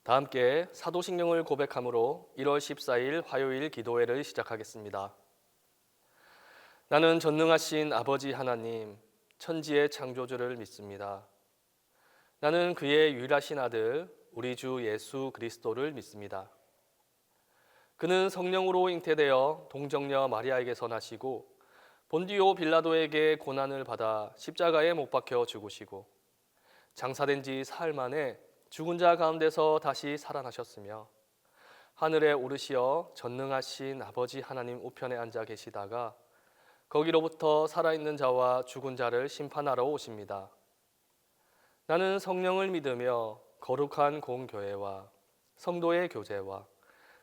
다 함께 사도신경을 고백함으로 1월 14일 화요일 기도회를 시작하겠습니다. 나는 전능하신 아버지 하나님, 천지의 창조주를 믿습니다. 나는 그의 유일하신 아들, 우리 주 예수 그리스도를 믿습니다. 그는 성령으로 잉태되어 동정녀 마리아에게서 나시고 본디오 빌라도에게 고난을 받아 십자가에 못 박혀 죽으시고 장사된 지 사흘 만에 죽은 자 가운데서 다시 살아나셨으며 하늘에 오르시어 전능하신 아버지 하나님 우편에 앉아 계시다가 거기로부터 살아있는 자와 죽은 자를 심판하러 오십니다. 나는 성령을 믿으며 거룩한 공교회와 성도의 교제와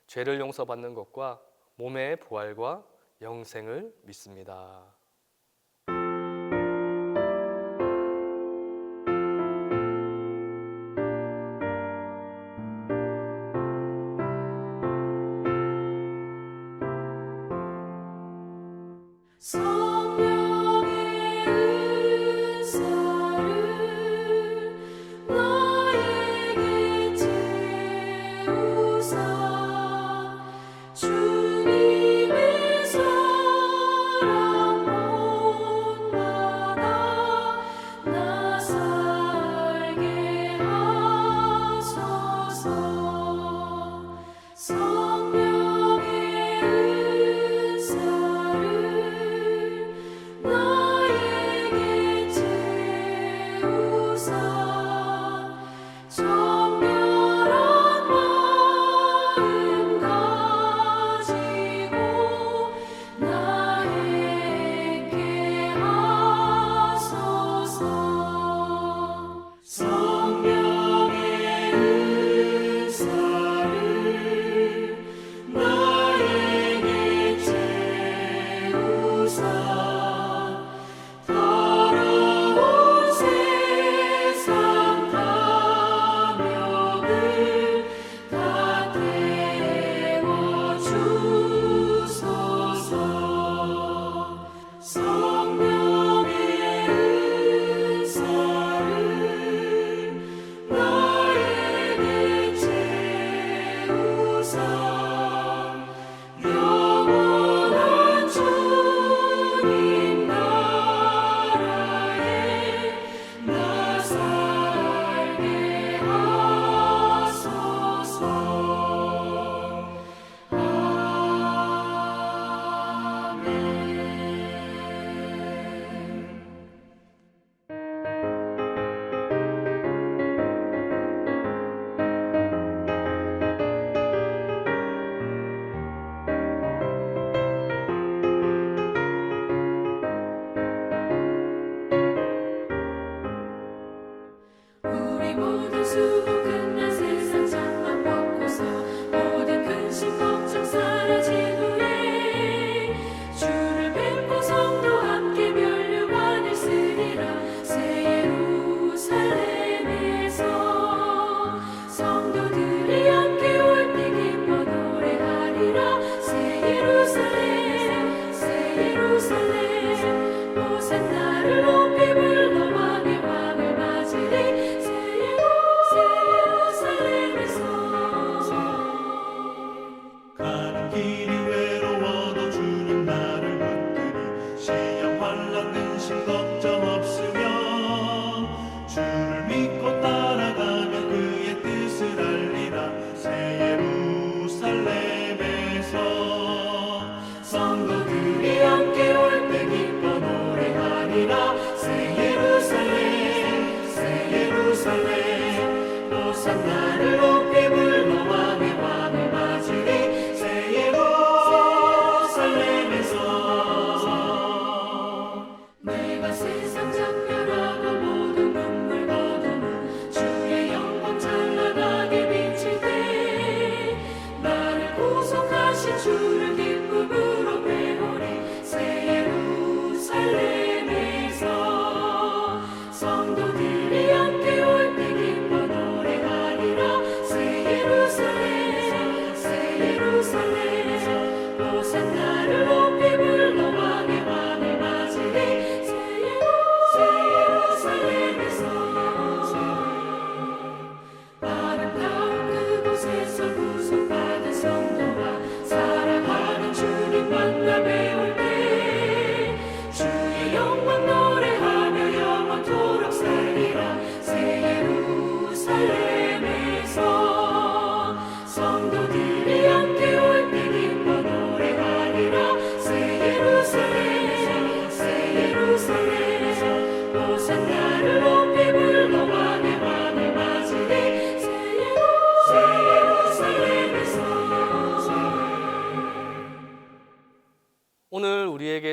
죄를 용서받는 것과 몸의 부활과 영생을 믿습니다. 성령의 은사를 너에게 채우사 주님의 사랑과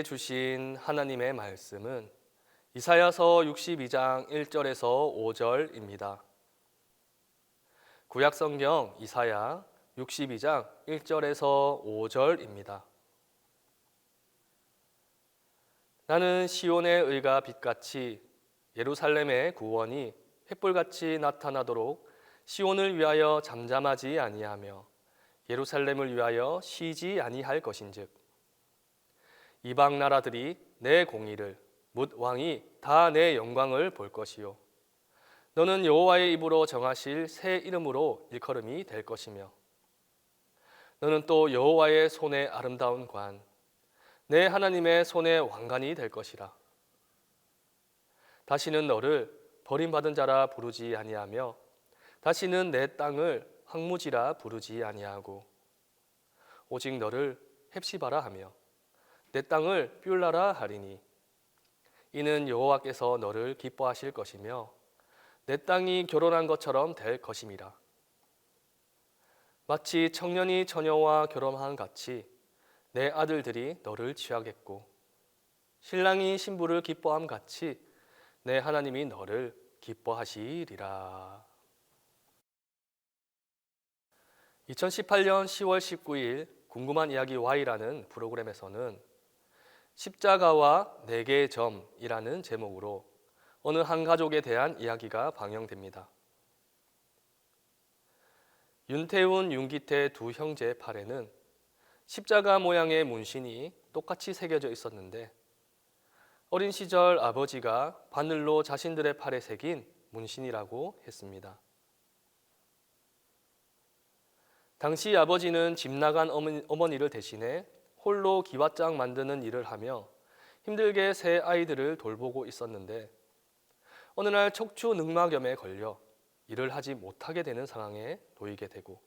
주신 하나님의 말씀은 이사야서 62장 1절에서 5절입니다. 구약성경 이사야 62장 1절에서 5절입니다. 나는 시온의 의가 빛같이 예루살렘의 구원이 횃불같이 나타나도록 시온을 위하여 잠잠하지 아니하며 예루살렘을 위하여 쉬지 아니할 것인즉 이방 나라들이 내 공의를 뭇 왕이 다 내 영광을 볼 것이요 너는 여호와의 입으로 정하실 새 이름으로 일컬음이 될 것이며 너는 또 여호와의 손의 아름다운 관 내 하나님의 손의 왕관이 될 것이라. 다시는 너를 버림받은 자라 부르지 아니하며 다시는 내 땅을 황무지라 부르지 아니하고 오직 너를 헵시바라 하며 내 땅을 뷸라라 하리니 이는 여호와께서 너를 기뻐하실 것이며 내 땅이 결혼한 것처럼 될 것임이라. 마치 청년이 처녀와 결혼한 같이 내 아들들이 너를 취하겠고 신랑이 신부를 기뻐함 같이 내 하나님이 너를 기뻐하시리라. 2018년 10월 19일 궁금한 이야기 Y라는 프로그램에서는 십자가와 네 개의 점이라는 제목으로 어느 한 가족에 대한 이야기가 방영됩니다. 윤태훈, 윤기태 두 형제의 팔에는 십자가 모양의 문신이 똑같이 새겨져 있었는데 어린 시절 아버지가 바늘로 자신들의 팔에 새긴 문신이라고 했습니다. 당시 아버지는 집 나간 어머니를 대신해 홀로 기와장 만드는 일을 하며 힘들게 세 아이들을 돌보고 있었는데 어느 날 척추 늑막염에 걸려 일을 하지 못하게 되는 상황에 놓이게 되고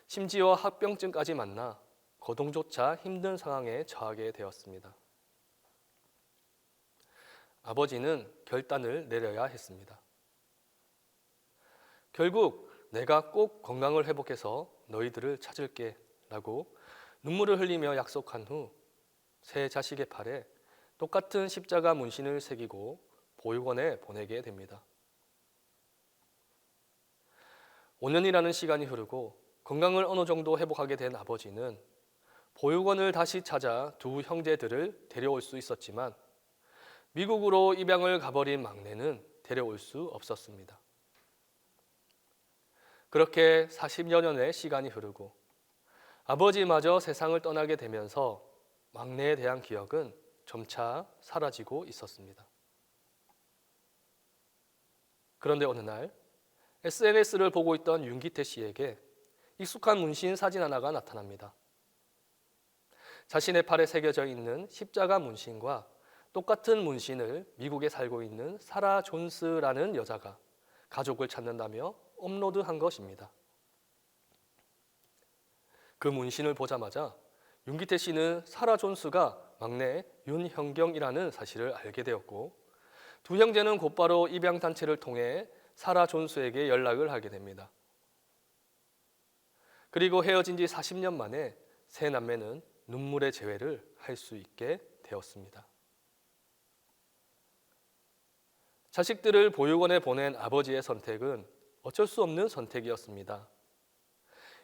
심지어 합병증까지 만나 거동조차 힘든 상황에 처하게 되었습니다. 아버지는 결단을 내려야 했습니다. 결국 내가 꼭 건강을 회복해서 너희들을 찾을게 라고 눈물을 흘리며 약속한 후 세 자식의 팔에 똑같은 십자가 문신을 새기고 보육원에 보내게 됩니다. 5년이라는 시간이 흐르고 건강을 어느 정도 회복하게 된 아버지는 보육원을 다시 찾아 두 형제들을 데려올 수 있었지만 미국으로 입양을 가버린 막내는 데려올 수 없었습니다. 그렇게 40여 년의 시간이 흐르고 아버지마저 세상을 떠나게 되면서 막내에 대한 기억은 점차 사라지고 있었습니다. 그런데 어느 날 SNS를 보고 있던 윤기태 씨에게 익숙한 문신 사진 하나가 나타납니다. 자신의 팔에 새겨져 있는 십자가 문신과 똑같은 문신을 미국에 살고 있는 사라 존스라는 여자가 가족을 찾는다며 업로드한 것입니다. 그 문신을 보자마자 윤기태 씨는 사라 존스가 막내 윤형경이라는 사실을 알게 되었고 두 형제는 곧바로 입양단체를 통해 사라 존스에게 연락을 하게 됩니다. 그리고 헤어진 지 40년 만에 세 남매는 눈물의 재회를 할 수 있게 되었습니다. 자식들을 보육원에 보낸 아버지의 선택은 어쩔 수 없는 선택이었습니다.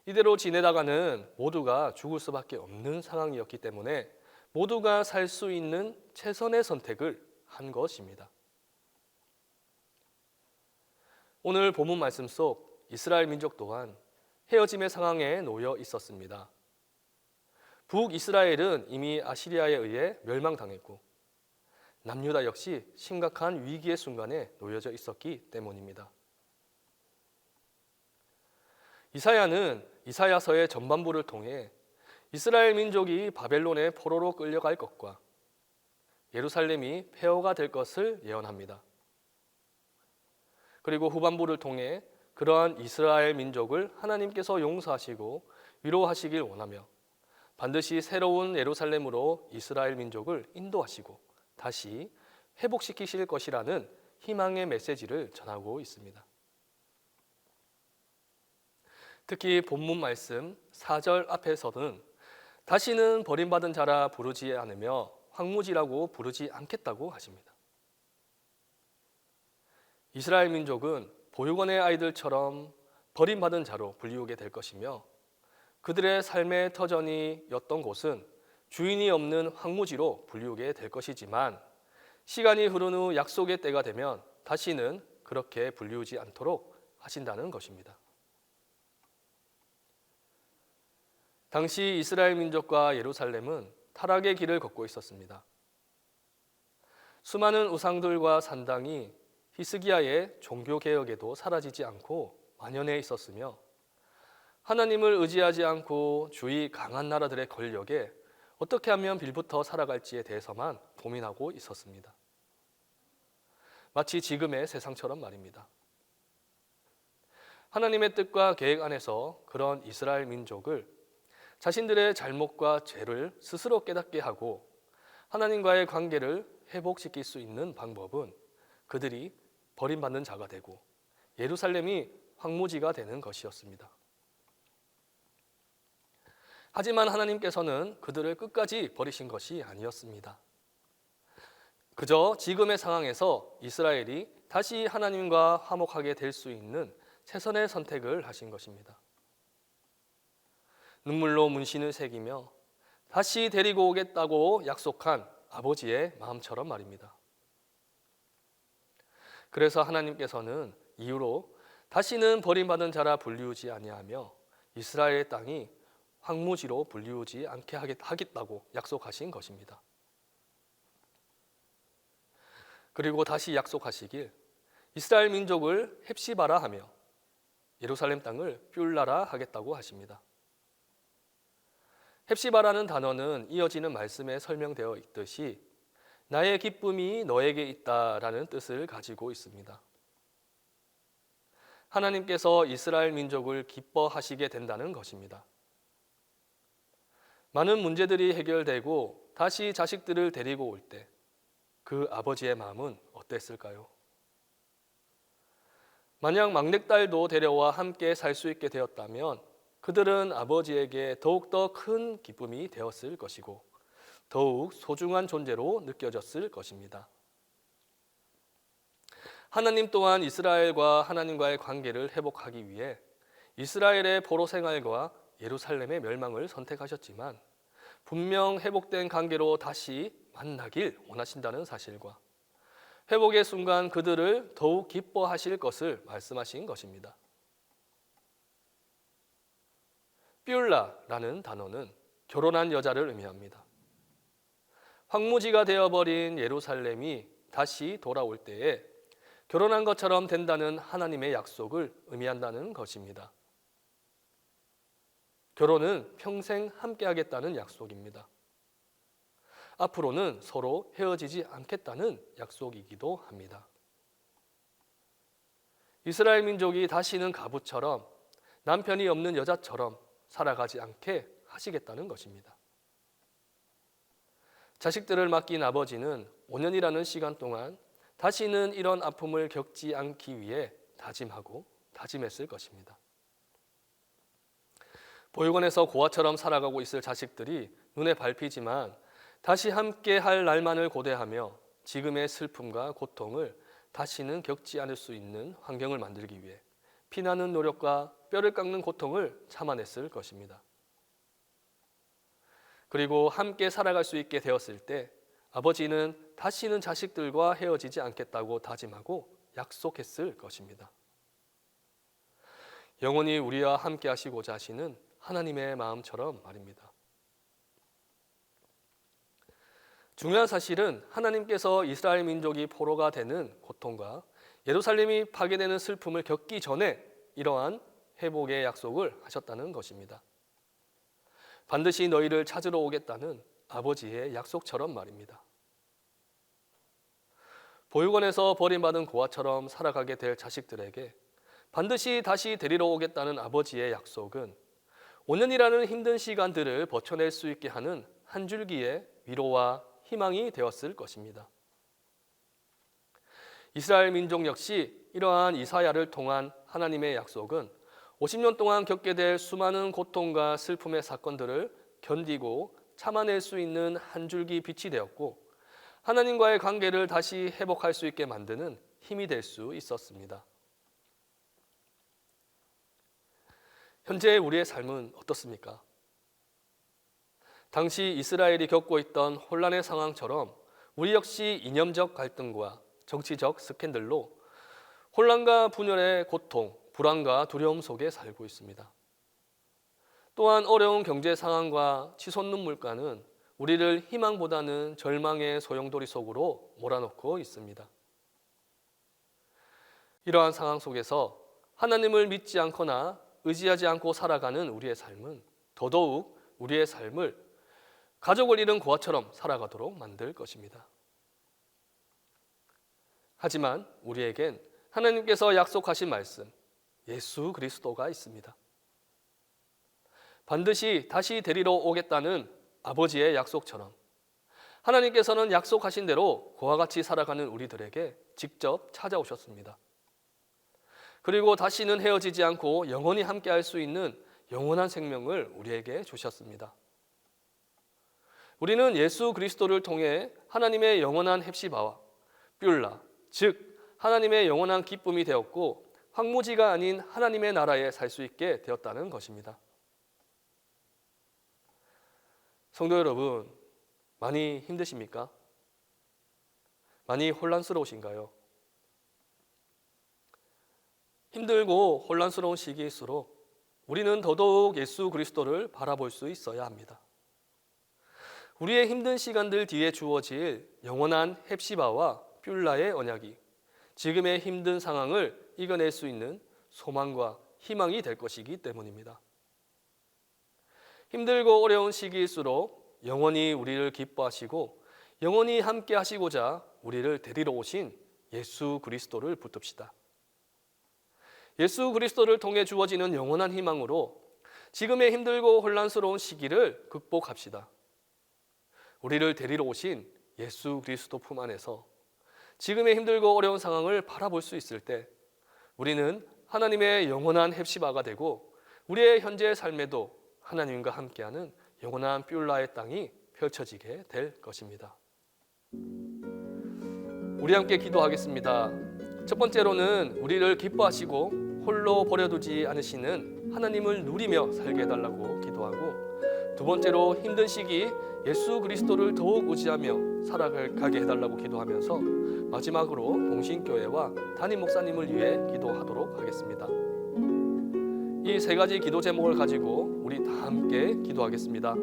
이대로 지내다가는 모두가 죽을 수밖에 없는 상황이었기 때문에 모두가 살 수 있는 최선의 선택을 한 것입니다. 오늘 본문 말씀 속 이스라엘 민족 또한 헤어짐의 상황에 놓여 있었습니다. 북이스라엘은 이미 아시리아에 의해 멸망당했고 남유다 역시 심각한 위기의 순간에 놓여져 있었기 때문입니다. 이사야는 이사야서의 전반부를 통해 이스라엘 민족이 바벨론의 포로로 끌려갈 것과 예루살렘이 폐허가 될 것을 예언합니다. 그리고 후반부를 통해 그러한 이스라엘 민족을 하나님께서 용서하시고 위로하시길 원하며 반드시 새로운 예루살렘으로 이스라엘 민족을 인도하시고 다시 회복시키실 것이라는 희망의 메시지를 전하고 있습니다. 특히 본문 말씀 4절 앞에서는 다시는 버림받은 자라 부르지 않으며 황무지라고 부르지 않겠다고 하십니다. 이스라엘 민족은 보육원의 아이들처럼 버림받은 자로 불리우게 될 것이며 그들의 삶의 터전이었던 곳은 주인이 없는 황무지로 불리우게 될 것이지만 시간이 흐른 후 약속의 때가 되면 다시는 그렇게 불리우지 않도록 하신다는 것입니다. 당시 이스라엘 민족과 예루살렘은 타락의 길을 걷고 있었습니다. 수많은 우상들과 산당이 히스기야의 종교개혁에도 사라지지 않고 만연해 있었으며 하나님을 의지하지 않고 주위 강한 나라들의 권력에 어떻게 하면 빌붙어 살아갈지에 대해서만 고민하고 있었습니다. 마치 지금의 세상처럼 말입니다. 하나님의 뜻과 계획 안에서 그런 이스라엘 민족을 자신들의 잘못과 죄를 스스로 깨닫게 하고 하나님과의 관계를 회복시킬 수 있는 방법은 그들이 버림받는 자가 되고 예루살렘이 황무지가 되는 것이었습니다. 하지만 하나님께서는 그들을 끝까지 버리신 것이 아니었습니다. 그저 지금의 상황에서 이스라엘이 다시 하나님과 화목하게 될 수 있는 최선의 선택을 하신 것입니다. 눈물로 문신을 새기며 다시 데리고 오겠다고 약속한 아버지의 마음처럼 말입니다. 그래서 하나님께서는 이후로 다시는 버림받은 자라 불리우지 아니하며 이스라엘의 땅이 황무지로 불리우지 않게 하겠다고 약속하신 것입니다. 그리고 다시 약속하시길 이스라엘 민족을 헵시바라 하며 예루살렘 땅을 뷸라라 하겠다고 하십니다. 헵시바라는 단어는 이어지는 말씀에 설명되어 있듯이 나의 기쁨이 너에게 있다라는 뜻을 가지고 있습니다. 하나님께서 이스라엘 민족을 기뻐하시게 된다는 것입니다. 많은 문제들이 해결되고 다시 자식들을 데리고 올 때 그 아버지의 마음은 어땠을까요? 만약 막내딸도 데려와 함께 살 수 있게 되었다면 그들은 아버지에게 더욱더 큰 기쁨이 되었을 것이고 더욱 소중한 존재로 느껴졌을 것입니다. 하나님 또한 이스라엘과 하나님과의 관계를 회복하기 위해 이스라엘의 포로 생활과 예루살렘의 멸망을 선택하셨지만 분명 회복된 관계로 다시 만나길 원하신다는 사실과 회복의 순간 그들을 더욱 기뻐하실 것을 말씀하신 것입니다. 뷸라라는 단어는 결혼한 여자를 의미합니다. 황무지가 되어버린 예루살렘이 다시 돌아올 때에 결혼한 것처럼 된다는 하나님의 약속을 의미한다는 것입니다. 결혼은 평생 함께하겠다는 약속입니다. 앞으로는 서로 헤어지지 않겠다는 약속이기도 합니다. 이스라엘 민족이 다시는 가부처럼 남편이 없는 여자처럼 살아가지 않게 하시겠다는 것입니다. 자식들을 맡긴 아버지는 5년이라는 시간 동안 다시는 이런 아픔을 겪지 않기 위해 다짐하고 다짐했을 것입니다. 보육원에서 고아처럼 살아가고 있을 자식들이 눈에 밟히지만 다시 함께 할 날만을 고대하며 지금의 슬픔과 고통을 다시는 겪지 않을 수 있는 환경을 만들기 위해 피나는 노력과 뼈를 깎는 고통을 참아냈을 것입니다. 그리고 함께 살아갈 수 있게 되었을 때 아버지는 다시는 자식들과 헤어지지 않겠다고 다짐하고 약속했을 것입니다. 영원히 우리와 함께 하시고자 하시는 하나님의 마음처럼 말입니다. 중요한 사실은 하나님께서 이스라엘 민족이 포로가 되는 고통과 예루살렘이 파괴되는 슬픔을 겪기 전에 이러한 회복의 약속을 하셨다는 것입니다. 반드시 너희를 찾으러 오겠다는 아버지의 약속처럼 말입니다. 보육원에서 버림받은 고아처럼 살아가게 될 자식들에게 반드시 다시 데리러 오겠다는 아버지의 약속은 5년이라는 힘든 시간들을 버텨낼 수 있게 하는 한 줄기의 위로와 희망이 되었을 것입니다. 이스라엘 민족 역시 이러한 이사야를 통한 하나님의 약속은 50년 동안 겪게 될 수많은 고통과 슬픔의 사건들을 견디고 참아낼 수 있는 한 줄기 빛이 되었고 하나님과의 관계를 다시 회복할 수 있게 만드는 힘이 될 수 있었습니다. 현재 우리의 삶은 어떻습니까? 당시 이스라엘이 겪고 있던 혼란의 상황처럼 우리 역시 이념적 갈등과 정치적 스캔들로 혼란과 분열의 고통, 불안과 두려움 속에 살고 있습니다. 또한 어려운 경제 상황과 치솟는 물가는 우리를 희망보다는 절망의 소용돌이 속으로 몰아넣고 있습니다. 이러한 상황 속에서 하나님을 믿지 않거나 의지하지 않고 살아가는 우리의 삶은 더더욱 우리의 삶을 가족을 잃은 고아처럼 살아가도록 만들 것입니다. 하지만 우리에겐 하나님께서 약속하신 말씀, 예수 그리스도가 있습니다. 반드시 다시 데리러 오겠다는 아버지의 약속처럼 하나님께서는 약속하신 대로 그와 같이 살아가는 우리들에게 직접 찾아오셨습니다. 그리고 다시는 헤어지지 않고 영원히 함께할 수 있는 영원한 생명을 우리에게 주셨습니다. 우리는 예수 그리스도를 통해 하나님의 영원한 헵시바와 뷸라, 즉 하나님의 영원한 기쁨이 되었고 황무지가 아닌 하나님의 나라에 살 수 있게 되었다는 것입니다. 성도 여러분, 많이 힘드십니까? 많이 혼란스러우신가요? 힘들고 혼란스러운 시기일수록 우리는 더더욱 예수 그리스도를 바라볼 수 있어야 합니다. 우리의 힘든 시간들 뒤에 주어질 영원한 헵시바와 뷸라의 언약이 지금의 힘든 상황을 이겨낼 수 있는 소망과 희망이 될 것이기 때문입니다. 힘들고 어려운 시기일수록 영원히 우리를 기뻐하시고 영원히 함께 하시고자 우리를 데리러 오신 예수 그리스도를 붙듭시다. 예수 그리스도를 통해 주어지는 영원한 희망으로 지금의 힘들고 혼란스러운 시기를 극복합시다. 우리를 데리러 오신 예수 그리스도 품 안에서 지금의 힘들고 어려운 상황을 바라볼 수 있을 때 우리는 하나님의 영원한 헵시바가 되고 우리의 현재의 삶에도 하나님과 함께하는 영원한 뷸라의 땅이 펼쳐지게 될 것입니다. 우리 함께 기도하겠습니다. 첫 번째로는 우리를 기뻐하시고 홀로 버려두지 않으시는 하나님을 누리며 살게 해달라고 기도하고, 두 번째로 힘든 시기 예수 그리스도를 더욱 의지하며 살아가게 해달라고 기도하면서 마지막으로 동신교회와 담임 목사님을 위해 기도하도록 하겠습니다. 이 세 가지 기도 제목을 가지고 우리 다 함께 기도하겠습니다.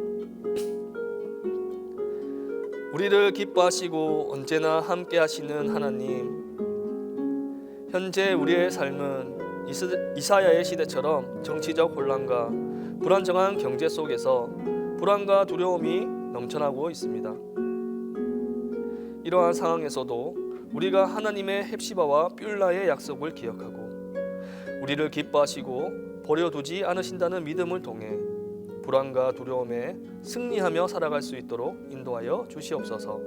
우리를 기뻐하시고 언제나 함께 하시는 하나님, 현재 우리의 삶은 이사야의 시대처럼 정치적 혼란과 불안정한 경제 속에서 불안과 두려움이 넘쳐나고 있습니다. 이러한 상황에서도 우리가 하나님의 헵시바와 뷸라의 약속을 기억하고 우리를 기뻐하시고 버려두지 않으신다는 믿음을 통해 불안과 두려움에 승리하며 살아갈 수 있도록 인도하여 주시옵소서.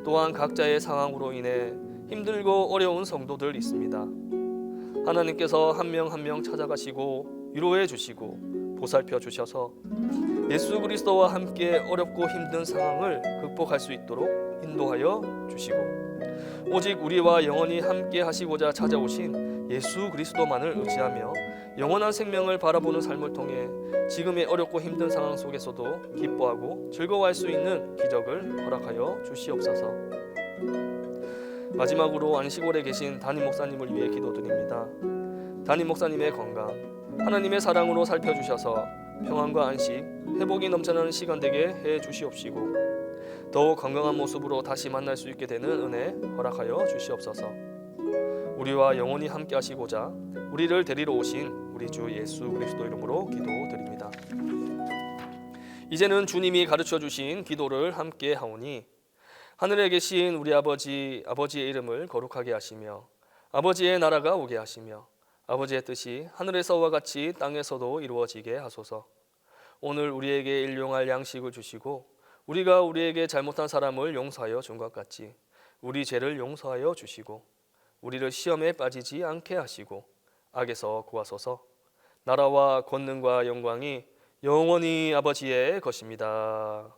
또한 각자의 상황으로 인해 힘들고 어려운 성도들 있습니다. 하나님께서 한 명 한 명 찾아가시고 위로해 주시고 보살펴 주셔서 예수 그리스도와 함께 어렵고 힘든 상황을 극복할 수 있도록 인도하여 주시고, 오직 우리와 영원히 함께 하시고자 찾아오신 예수 그리스도만을 의지하며 영원한 생명을 바라보는 삶을 통해 지금의 어렵고 힘든 상황 속에서도 기뻐하고 즐거워할 수 있는 기적을 허락하여 주시옵소서. 마지막으로 안식월에 계신 담임 목사님을 위해 기도드립니다. 담임 목사님의 건강, 하나님의 사랑으로 살펴주셔서 평안과 안식, 회복이 넘쳐나는 시간 되게 해 주시옵시고 더욱 건강한 모습으로 다시 만날 수 있게 되는 은혜 허락하여 주시옵소서. 우리와 영원히 함께 하시고자 우리를 데리러 오신 우리 주 예수 그리스도 이름으로 기도드립니다. 이제는 주님이 가르쳐 주신 기도를 함께 하오니, 하늘에 계신 우리 아버지의 이름을 거룩하게 하시며 아버지의 나라가 오게 하시며 아버지의 뜻이 하늘에서와 같이 땅에서도 이루어지게 하소서. 오늘 우리에게 일용할 양식을 주시고 우리가 우리에게 잘못한 사람을 용서하여 준 것 같이 우리 죄를 용서하여 주시고 우리를 시험에 빠지지 않게 하시고 악에서 구하소서. 나라와 권능과 영광이 영원히 아버지의 것입니다.